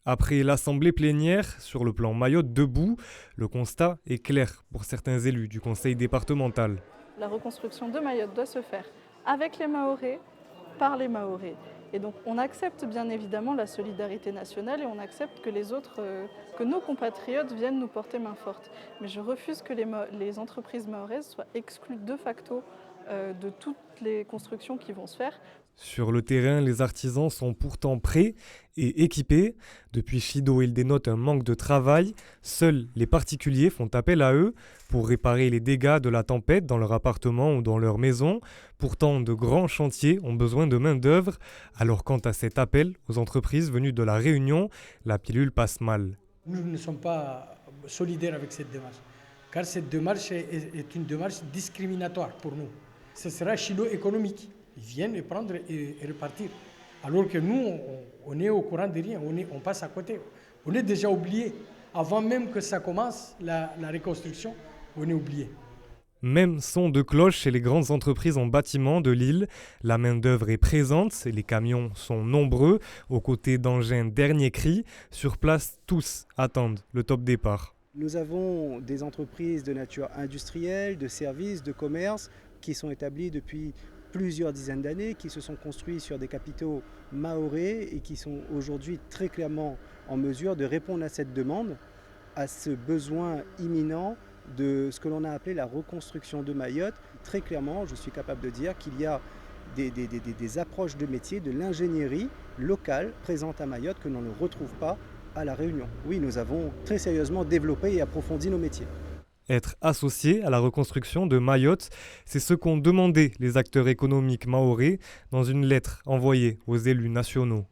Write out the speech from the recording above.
Après l'assemblée plénière, sur le plan Mayotte debout, le constat est clair pour certains élus du conseil départemental. La reconstruction de Mayotte doit se faire avec les Mahorais, par les Mahorais. Et donc on accepte bien évidemment la solidarité nationale et on accepte que que nos compatriotes viennent nous porter main forte. Mais je refuse que les entreprises mahoraises soient exclues de facto de toutes les constructions qui vont se faire. Sur le terrain, les artisans sont pourtant prêts et équipés. Depuis Chido, ils dénotent un manque de travail. Seuls les particuliers font appel à eux pour réparer les dégâts de la tempête dans leur appartement ou dans leur maison. Pourtant, de grands chantiers ont besoin de main-d'œuvre. Alors, quant à cet appel aux entreprises venues de la Réunion, la pilule passe mal. Nous ne sommes pas solidaires avec cette démarche, car cette démarche est une démarche discriminatoire pour nous. Ce sera chino-économique. Ils viennent prendre et repartir. Alors que nous, on est au courant de rien, on passe à côté. On est déjà oublié. Avant même que ça commence, la reconstruction, on est oublié. Même son de cloche chez les grandes entreprises en bâtiment de l'île. La main-d'œuvre est présente et les camions sont nombreux. Aux côtés d'engins dernier cri, sur place, tous attendent le top départ. Nous avons des entreprises de nature industrielle, de services, de commerce qui sont établies depuis plusieurs dizaines d'années, qui se sont construits sur des capitaux mahorais et qui sont aujourd'hui très clairement en mesure de répondre à cette demande, à ce besoin imminent de ce que l'on a appelé la reconstruction de Mayotte. Très clairement, je suis capable de dire qu'il y a des approches de métier, de l'ingénierie locale présente à Mayotte que l'on ne retrouve pas à La Réunion. Oui, nous avons très sérieusement développé et approfondi nos métiers. Être associé à la reconstruction de Mayotte, c'est ce qu'ont demandé les acteurs économiques mahorais dans une lettre envoyée aux élus nationaux.